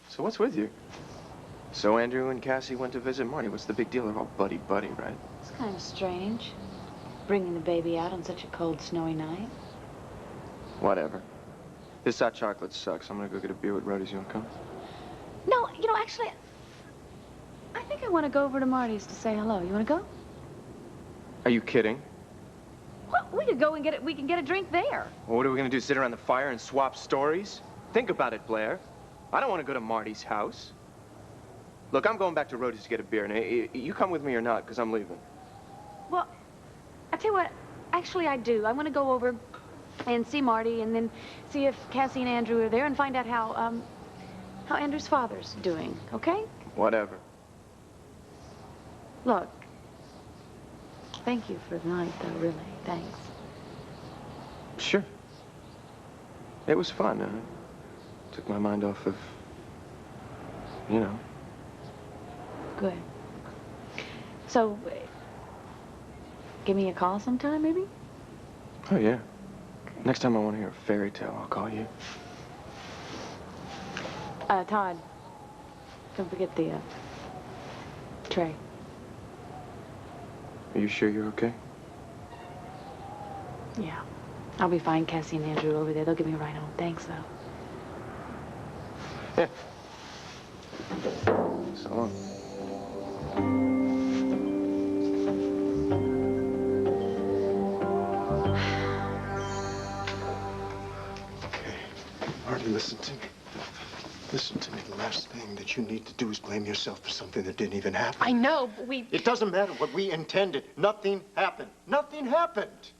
So what's with you? So Andrew and Cassie went to visit Marty. What's the big deal? They're all buddy-buddy, right? It's kind of strange, bringing the baby out on such a cold, snowy night. Whatever. This hot chocolate sucks. I'm gonna go get a beer with Rhodey's. You wanna come? No, you know, actually, I think I want to go over to Marty's to say hello. You want to go? Are you kidding? Well, we could go and get it. We can get a drink there. Well, what are we gonna do? Sit around the fire and swap stories? Think about it, Blair. I don't want to go to Marty's house. Look, I'm going back to Rhodey's to get a beer. And you come with me or not, because I'm leaving. Well, I tell you what. Actually, I do. I want to go over and see Marty, and then see if Cassie and Andrew are there, and find out how Andrew's father's doing. Okay? Whatever. Look. Thank you for the night, though. Really, thanks. Sure. It was fun. Took my mind off of, you know. Good. So, give me a call sometime, maybe? Oh, yeah. Okay. Next time I want to hear a fairy tale, I'll call you. Todd, don't forget the, tray. Are you sure you're okay? Yeah. I'll be fine. Cassie and Andrew are over there. They'll give me a ride home. Thanks, though. Yeah. So long. Okay. Marty, listen to me. Listen to me. The last thing that you need to do is blame yourself for something that didn't even happen. I know, but we... It doesn't matter what we intended. Nothing happened. Nothing happened.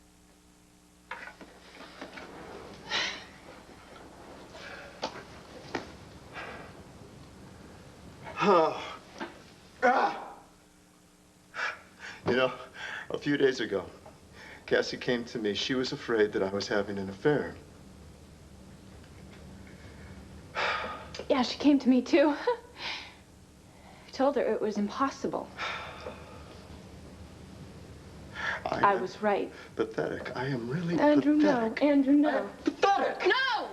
Oh. Ah. You know, a few days ago, Cassie came to me. She was afraid that I was having an affair. Yeah, she came to me, too. I told her it was impossible. I was right. Pathetic. I am really Andrew, pathetic. no. Andrew, no. Pathetic! No!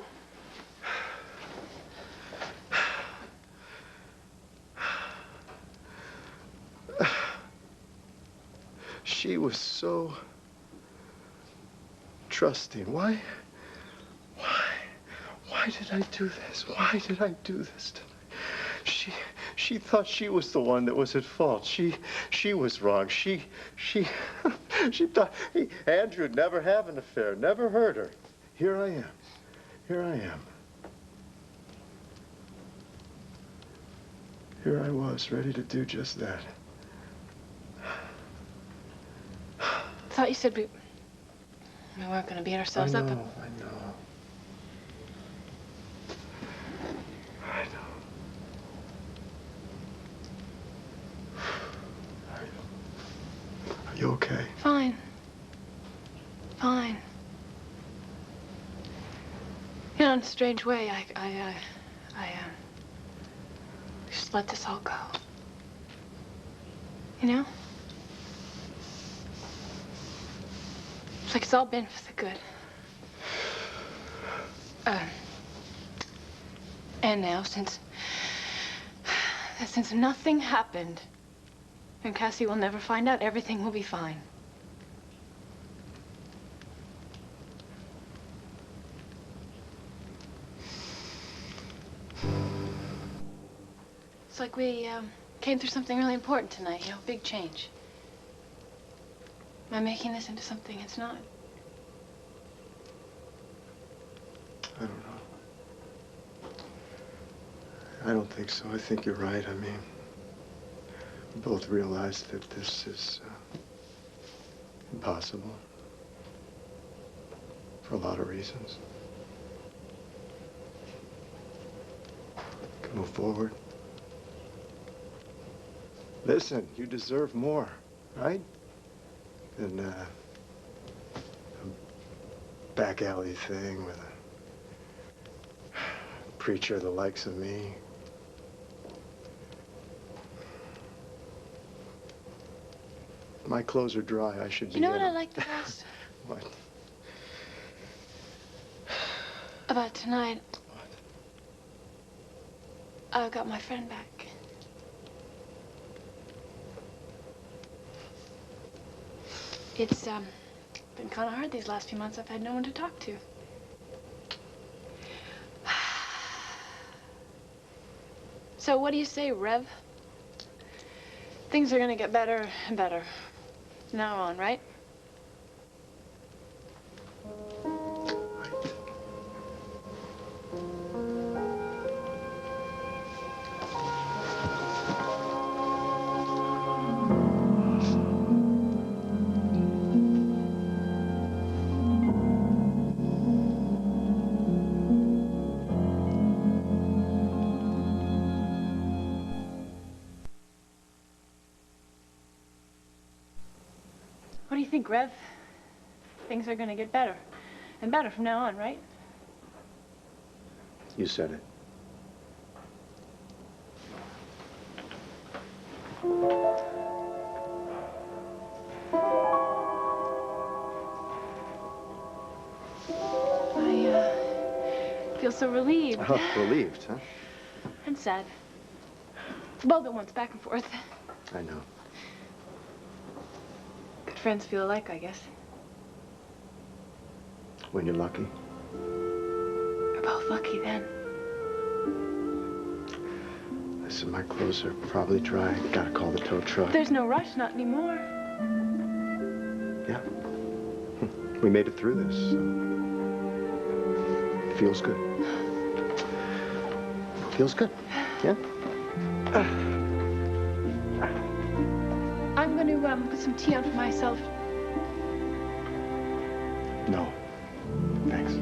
She was so trusting. Why did I do this? Why did I do this to her? She thought she was the one that was at fault. She was wrong. She thought Andrew would never have an affair, never hurt her. Here I am. Here I am. Here I was, ready to do just that. I thought you said we weren't going to beat ourselves up. I know. Are you okay? Fine. Fine. You know, in a strange way, I just let this all go. You know? It's like it's all been for the good. And now, since nothing happened, and Cassie will never find out, everything will be fine. It's like we came through something really important tonight, you know, big change. Am I making this into something it's not? I don't know. I don't think so. I think you're right. I mean, we both realize that this is impossible for a lot of reasons. We can move forward. Listen, you deserve more, right? Than a back alley thing with a preacher the likes of me. My clothes are dry. I should be. You know what I like the best? What? About tonight. What? I got my friend back. It's been kind of hard these last few months. I've had no one to talk to. So what do you say, Rev? Things are gonna get better and better from now on, right? What do you think, Rev? Things are gonna get better and better from now on, right? You said it. I feel so relieved. Oh, relieved, huh? And sad. Both at once, back and forth. I know. Good friends feel alike, I guess. When you're lucky. We're both lucky then. Listen, my clothes are probably dry. Gotta call the tow truck. There's no rush, not anymore. Yeah. We made it through this, so. It feels good. Feels good. Yeah? I'm going to put some tea on for myself. No. Thanks.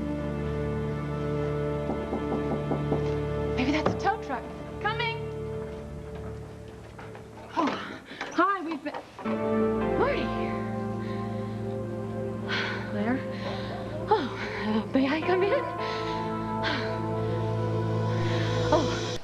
Maybe that's a tow truck. Coming! Oh, hi, we've been... Marty! Blair? Oh, may I come in? Oh,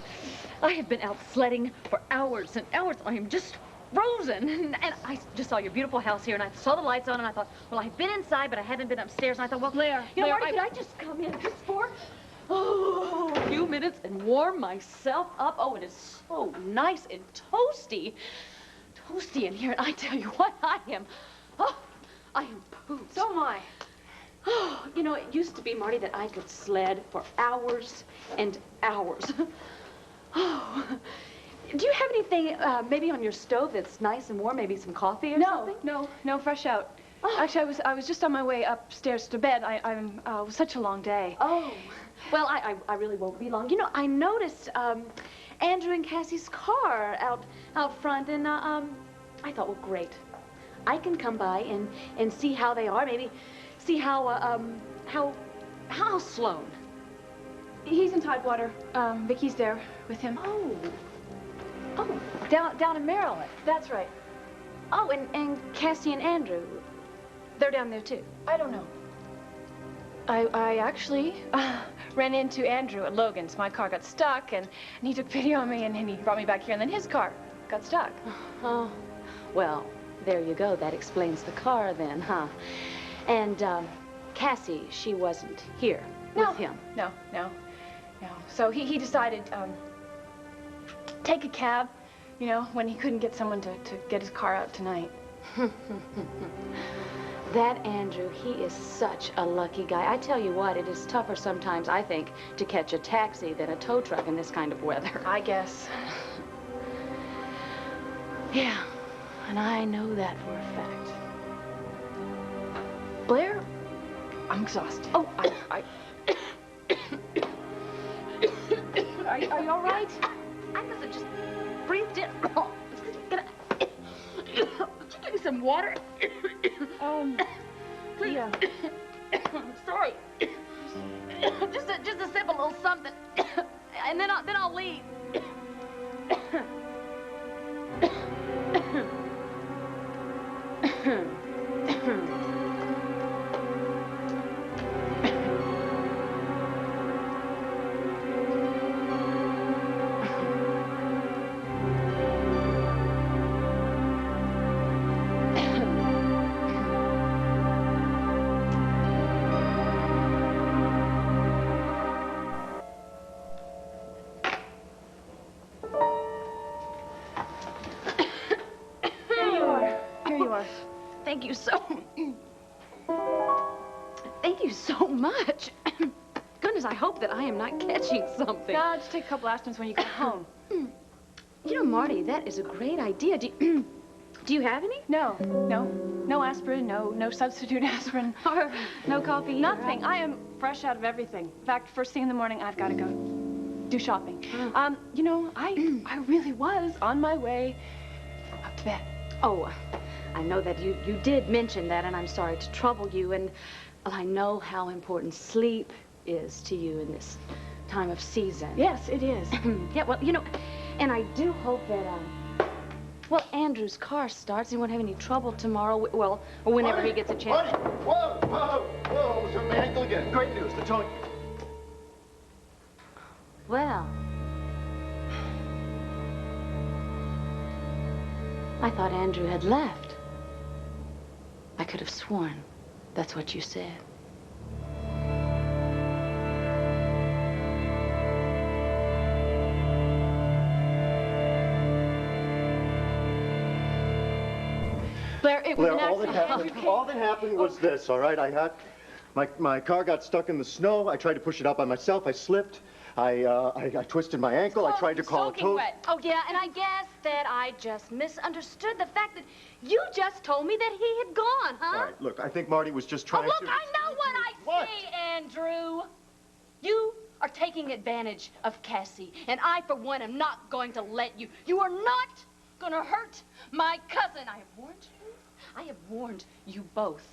I have been out sledding for hours and hours. I am just frozen. And I just saw your beautiful house here, and I saw the lights on, and I thought, well, I've been inside, but I haven't been upstairs. And I thought, well, Blair, you know, Blair, Marty, could I just come in just for a few minutes and warm myself up? Oh, it is so nice and toasty. Toasty in here, and I tell you what, I am pooped. So am I. Oh, you know, it used to be, Marty, that I could sled for hours and hours. Oh, do you have anything, maybe on your stove that's nice and warm, maybe some coffee or something? No, fresh out. Oh. Actually, I was just on my way upstairs to bed. It was such a long day. Oh, well, I really won't be long. You know, I noticed Andrew and Cassie's car out front, and I thought, well, great. I can come by and see how they are, maybe see how Sloan. He's in Tidewater. Vicky's there with him. Oh, down in Maryland. That's right. Oh, and Cassie and Andrew, they're down there too. I don't know. I actually ran into Andrew at Logan's. My car got stuck, and he took pity on me, and he brought me back here, and then his car got stuck. Oh, well, there you go. That explains the car then, huh? And Cassie, she wasn't here with him. No. So he decided take a cab, you know, when he couldn't get someone to get his car out tonight. That Andrew, he is such a lucky guy. I tell you what, it is tougher sometimes, I think, to catch a taxi than a tow truck in this kind of weather. I guess. Yeah, and I know that for a fact. Blair? I'm exhausted. Oh, Are you all right? I must have just breathed in. Oh, give me some water. Please. Yeah. Sorry. Just a sip, a little something, and then I'll leave. thank you so... Thank you so much. Goodness, I hope that I am not catching something. No, just take a couple aspirins when you get home. You know, Marty, that is a great idea. Do you have any? No aspirin, no substitute aspirin. Or no coffee? Nothing. I am fresh out of everything. In fact, first thing in the morning, I've got to go do shopping. You know, I really was on my way up to bed. Oh, I know that you did mention that, and I'm sorry to trouble you, and well, I know how important sleep is to you in this time of season. Yes, it is. Yeah, well, you know, and I do hope that, well, Andrew's car starts and he won't have any trouble tomorrow, well, or whenever he gets a chance. Marty! Whoa! I was hurt my ankle again. Great news, the towing. Well, I thought Andrew had left. I could have sworn that's what you said. Blair, it was Blair, an all that happened was this, all right? My car got stuck in the snow. I tried to push it out by myself. I slipped. I twisted my ankle. I tried to call a tow. Oh, yeah, and I guess that I just misunderstood the fact that you just told me that he had gone, huh? All right, look, I think Marty was just trying to... Look, I know what I see, Andrew. You are taking advantage of Cassie, and I, for one, am not going to let you. You are not going to hurt my cousin. I have warned you. I have warned you both.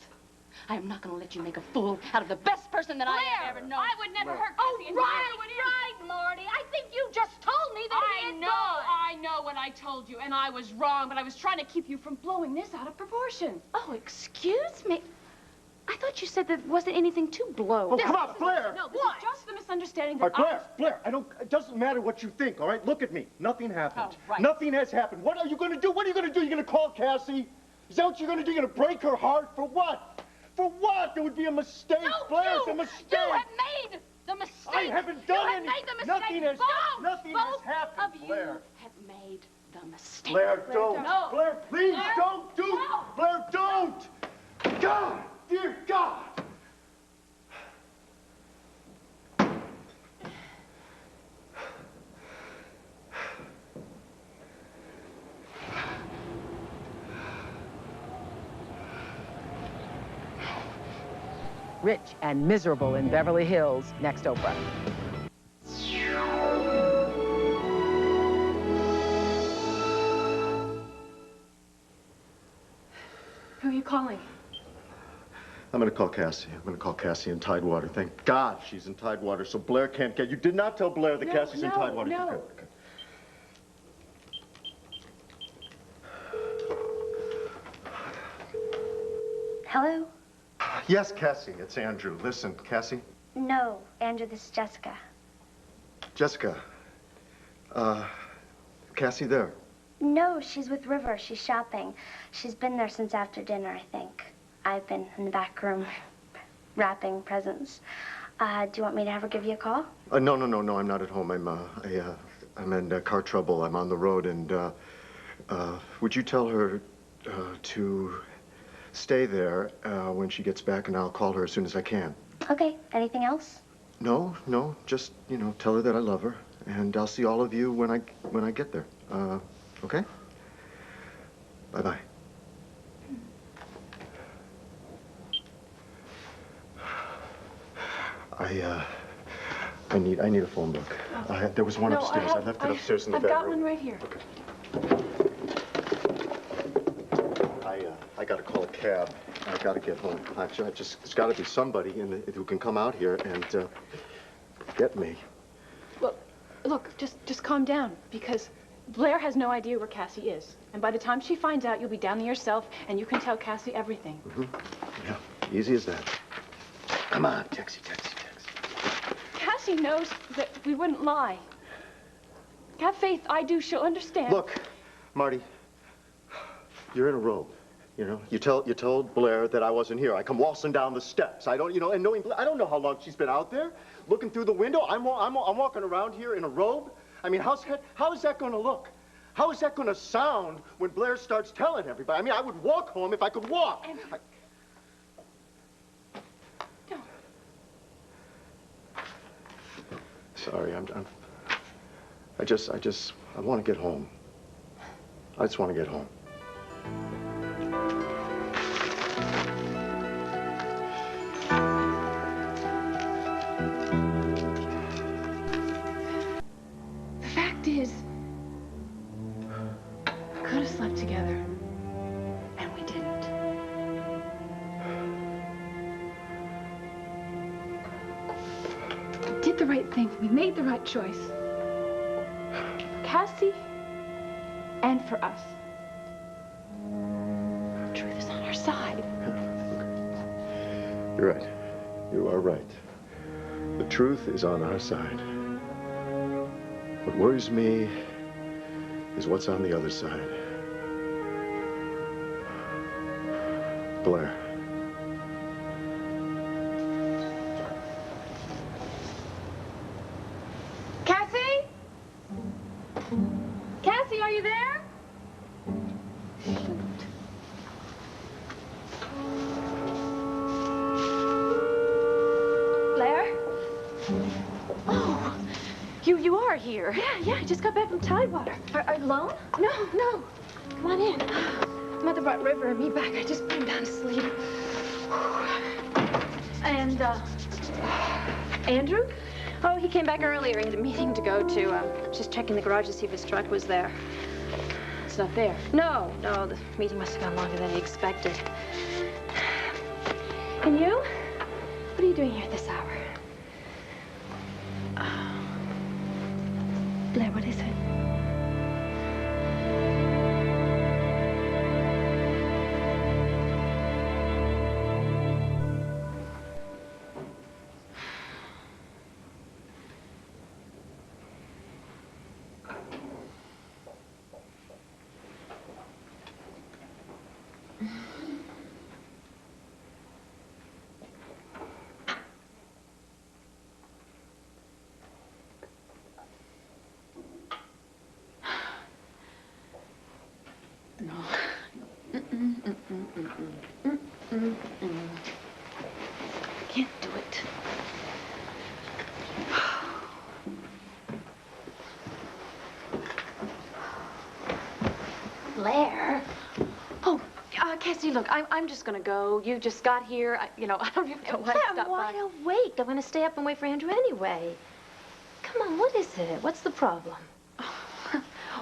I am not going to let you make a fool out of the best person that I have ever known. I would never hurt Oh, Cassie. right, Marty. I think you just told me that he had gone. I know what I told you, and I was wrong, but I was trying to keep you from blowing this out of proportion. Oh, excuse me. I thought you said there wasn't anything to blow. Oh, come on, Blair! No, this is just the misunderstanding All that right, Blair, it doesn't matter what you think, all right? Look at me. Nothing happened. Oh, right. Nothing has happened. What are you going to do? What are you going to do? You're going to call Cassie? Is that what you're going to do? You're going to break her heart? For what? For what? It would be a mistake, Blair. It's a mistake. You have made the mistake. I haven't done anything. You have made the mistake. Nothing has happened, Both of Blair. you have made the mistake. Blair, don't. No. Blair, please Blair, don't do. no. Blair, don't. God, dear God. Rich and Miserable in Beverly Hills, next Oprah. Who are you calling? I'm going to call Cassie. I'm going to call Cassie in Tidewater. Thank God she's in Tidewater, so Blair can't get... You did not tell Blair that Cassie's in Tidewater. No. Okay. Hello? Yes, Cassie, it's Andrew. Listen, Cassie. No, Andrew, this is Jessica. Jessica. Cassie there? No, she's with River. She's shopping. She's been there since after dinner, I think. I've been in the back room wrapping presents. Do you want me to have her give you a call? No, I'm not at home. I'm in car trouble. I'm on the road, and, would you tell her, to stay there, when she gets back, and I'll call her as soon as I can. Okay, anything else? No, just, tell her that I love her, and I'll see all of you when I get there. Okay? Bye-bye. I need a phone book. There was one upstairs. I left it upstairs in the bedroom. I've got one right here. Okay. I gotta call a cab. I gotta get home. There's gotta be somebody who can come out here and get me. Well, look, just calm down, because Blair has no idea where Cassie is. And by the time she finds out, you'll be down there yourself, and you can tell Cassie everything. Mm-hmm. Yeah, easy as that. Come on, taxi. Cassie knows that we wouldn't lie. Have faith, I do. She'll understand. Look, Marty, you're in a robe. You told Blair that I wasn't here. I come waltzing down the steps. I don't, and knowing Blair, I don't know how long she's been out there. Looking through the window, I'm walking around here in a robe. I mean, how is that going to look? How is that going to sound when Blair starts telling everybody? I mean, I would walk home if I could walk. Don't. Sorry, I want to get home. I just want to get home. The fact is, we could have slept together, and we didn't. We did the right thing. We made the right choice. For Cassie and for us. The truth is on our side. You're right. You are right. The truth is on our side. What worries me is what's on the other side. Blair. Cassie? Cassie, are you there? Blair? Oh, you are here. Yeah, I just got back from Tidewater. Are you alone? No. Come on in. Mother brought River and me back. I just put him down to sleep. And, Andrew? Oh, he came back earlier. He had a meeting to go to. Just checking the garage to see if his truck was there. It's not there. No, the meeting must have gone longer than he expected. And you? What are you doing here at this hour? Blair, what is it? Can't do it. Blair? Oh, Cassie, look, I'm just gonna go. You just got here. I don't even know why I I'm stopped wide by. awake. I'm gonna stay up and wait for Andrew anyway. Come on, what is it? What's the problem?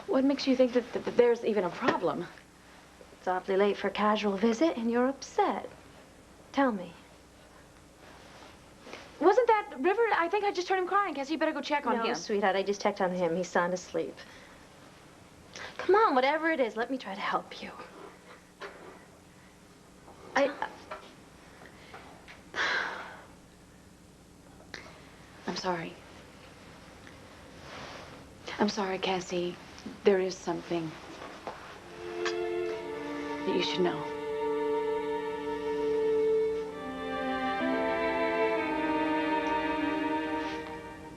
What makes you think that there's even a problem? It's awfully late for a casual visit, and you're upset. Tell me. Wasn't that River? I think I just heard him crying. Cassie, you better go check on No, him. sweetheart, I just checked on him. He's sound asleep. Come on, whatever it is, let me try to help you. I'm sorry. I'm sorry, Cassie. There is something that you should know.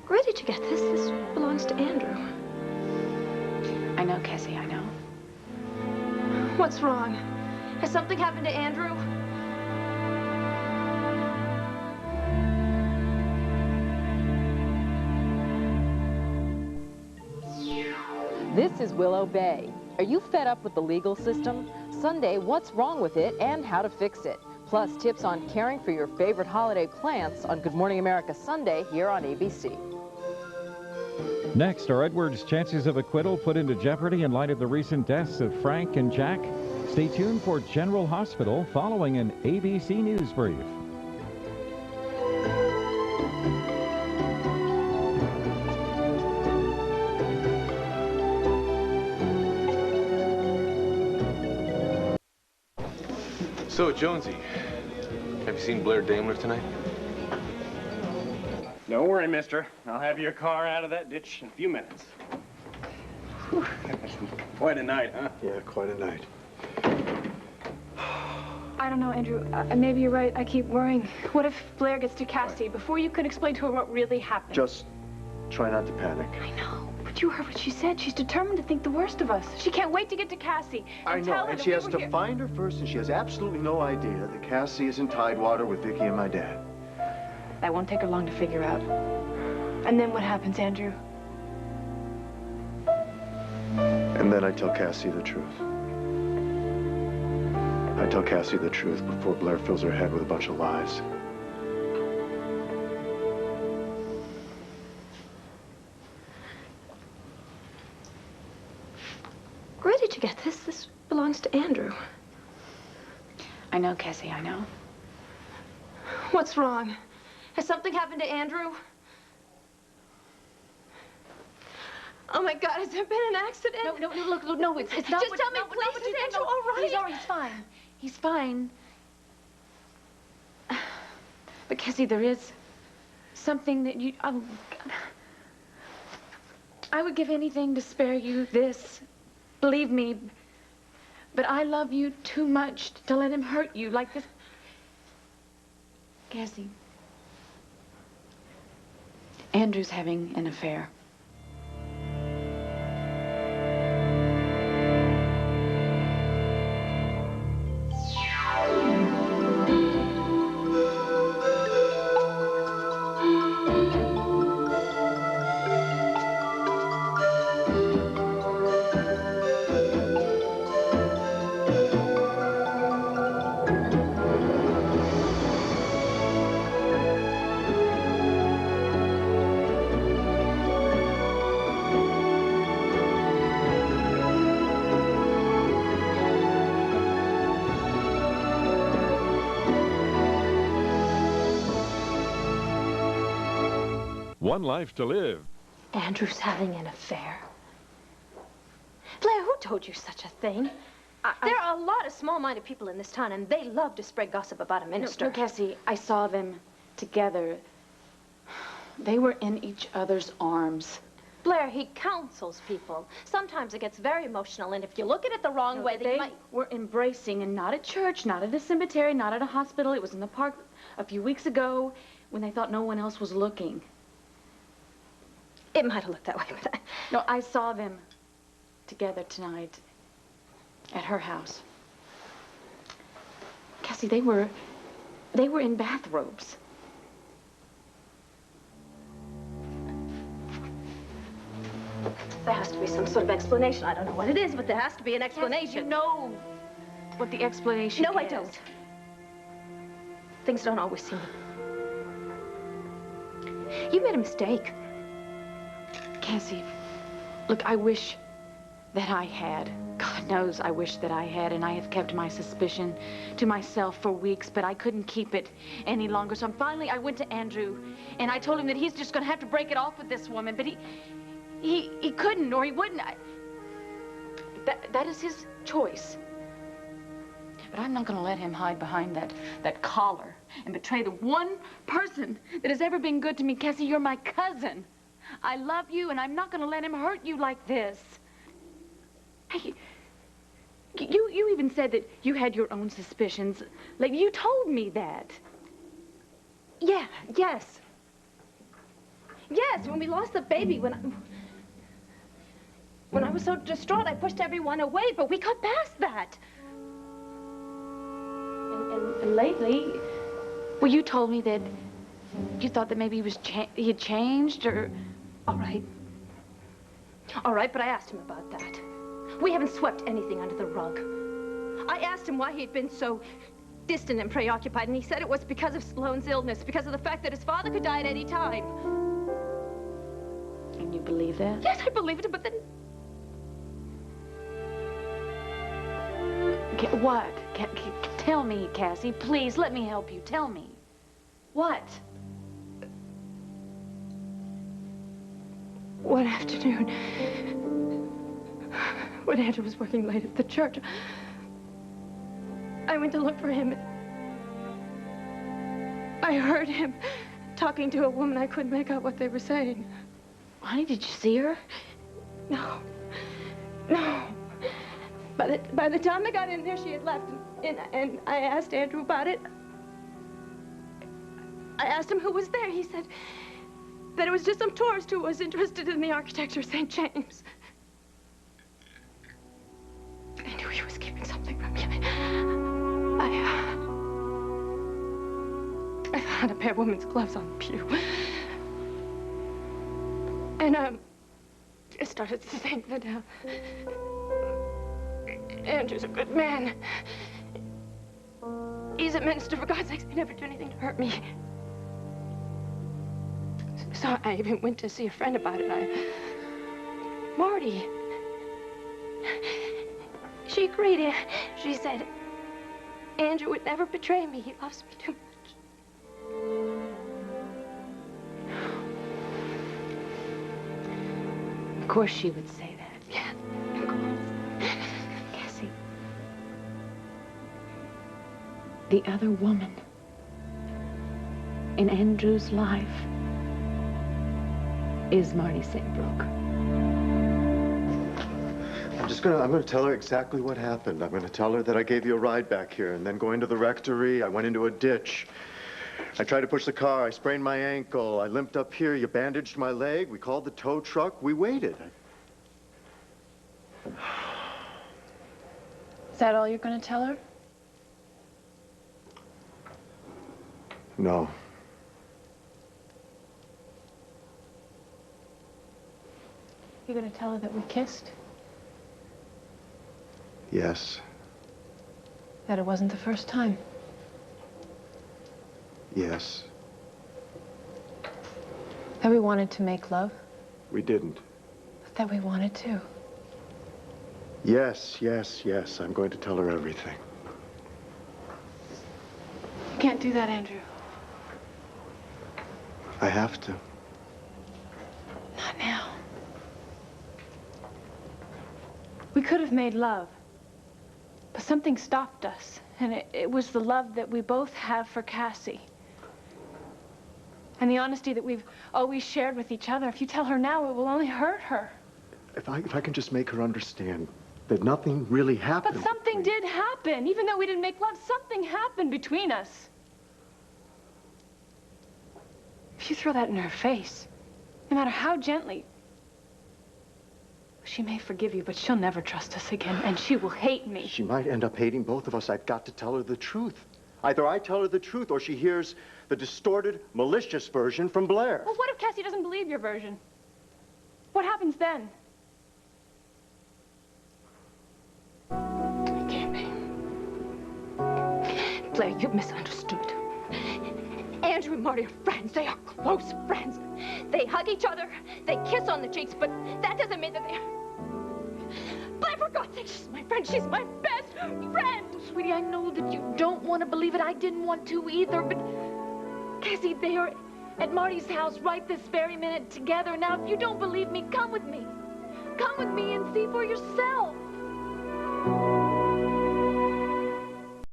Where did you get this? This belongs to Andrew. I know, Cassie, I know. What's wrong? Has something happened to Andrew? This is Willow Bay. Are you fed up with the legal system? Sunday, what's wrong with it and how to fix it? Plus, tips on caring for your favorite holiday plants on Good Morning America Sunday here on ABC. Next, are Edward's chances of acquittal put into jeopardy in light of the recent deaths of Frank and Jack? Stay tuned for General Hospital following an ABC News brief. So, Jonesy, have you seen Blair Daimler tonight? Don't worry, mister. I'll have your car out of that ditch in a few minutes. Whew. Quite a night, huh? Yeah, quite a night. I don't know, Andrew. Maybe you're right. I keep worrying. What if Blair gets to Cassie before you can explain to her what really happened? Just try not to panic. I know, but But you heard what she said. She's determined to think the worst of us. She can't wait to get to Cassie I know, and she has to find her first, and she has absolutely no idea that Cassie is in Tidewater with Vicky and my dad. That won't take her long to figure out. And then what happens, Andrew? And then I tell Cassie the truth. I tell Cassie the truth before Blair fills her head with a bunch of lies. Where did you get this? This belongs to Andrew. I know, Cassie, I know. What's wrong? Has something happened to Andrew? Oh my God, has there been an accident? No, look, no, it's not. Just tell me, please, is Andrew all right? He's all right, he's fine. He's fine. But Cassie, there is something that you, oh God. I would give anything to spare you this. Believe me. But I love you too much to let him hurt you like this. Cassie. Andrew's having an affair. One life to live. Andrew's having an affair. Blair, who told you such a thing? There are a lot of small-minded people in this town, and they love to spread gossip about a minister. No, Cassie, I saw them together. They were in each other's arms. Blair, he counsels people. Sometimes it gets very emotional, and if you look at it the wrong way, then you might... were embracing, and not at church, not at a cemetery, not at a hospital. It was in the park a few weeks ago when they thought no one else was looking. It might have looked that way, but No, I saw them together tonight at her house. Cassie, they were in bathrobes. there has to be some sort of explanation. I don't know what it is, but there has to be an explanation. Cassie, you know what the explanation is. No, I don't. Things don't always seem... You made a mistake. Cassie, look, I wish that I had. God knows I wish that I had, and I have kept my suspicion to myself for weeks, but I couldn't keep it any longer. So finally I went to Andrew, and I told him that he's just going to have to break it off with this woman, but he couldn't, or he wouldn't. That is his choice. But I'm not going to let him hide behind that collar and betray the one person that has ever been good to me. Cassie, you're my cousin. I love you, and I'm not going to let him hurt you like this. Hey, you even said that you had your own suspicions. Like, you told me that. Yeah, yes. Yes, when we lost the baby, when I was so distraught, I pushed everyone away, but we got past that. And lately, well, you told me that you thought that maybe he had changed, or... All right. All right, but I asked him about that. We haven't swept anything under the rug. I asked him why he'd been so distant and preoccupied, and he said it was because of Sloane's illness, because of the fact that his father could die at any time. And you believe that? Yes, I believed it, but then... What? Tell me, Cassie. Please, let me help you. Tell me. What? One afternoon, when Andrew was working late at the church, I went to look for him. I heard him talking to a woman. I couldn't make out what they were saying. Honey, did you see her? No. No. By the time I got in there, she had left, and I asked Andrew about it. I asked him who was there. He said that it was just some tourist who was interested in the architecture of St. James. I knew he was keeping something from me. I found a pair of women's gloves on the pew. And, I started to think that, Andrew's a good man. He's a minister, for God's sakes. He never do anything to hurt me. So I even went to see a friend about it. Marty. She agreed. She said, Andrew would never betray me. He loves me too much. Of course she would say that. Yeah, of course. Cassie. The other woman in Andrew's life is Marty Saybrook. I'm gonna tell her exactly what happened. I'm gonna tell her that I gave you a ride back here, and then going to the rectory, I went into a ditch. I tried to push the car, I sprained my ankle, I limped up here, you bandaged my leg, we called the tow truck, we waited. Is that all you're going to tell her? No. You're going to tell her that we kissed? Yes. That it wasn't the first time? Yes. That we wanted to make love? We didn't. But that we wanted to? Yes, yes, yes. I'm going to tell her everything. You can't do that, Andrew. I have to. Not now. We could have made love. But something stopped us. And it was the love that we both have for Cassie. And the honesty that we've always shared with each other. If you tell her now, it will only hurt her. If I can just make her understand that nothing really happened. But something did happen. Even though we didn't make love, something happened between us. If you throw that in her face, no matter how gently, she may forgive you, but she'll never trust us again, and she will hate me. She might end up hating both of us. I've got to tell her the truth. Either I tell her the truth or she hears the distorted, malicious version from Blair. Well, what if Cassie doesn't believe your version? What happens then? I can't be. Blair, you've misunderstood. Andrew and Marty are friends. They are close friends. They hug each other. They kiss on the cheeks, but that doesn't mean that they are... Blair, for God's sake, she's my friend. She's my best friend. Sweetie, I know that you don't want to believe it. I didn't want to either, but... Cassie, they are at Marty's house right this very minute together. Now, if you don't believe me, come with me. Come with me and see for yourself.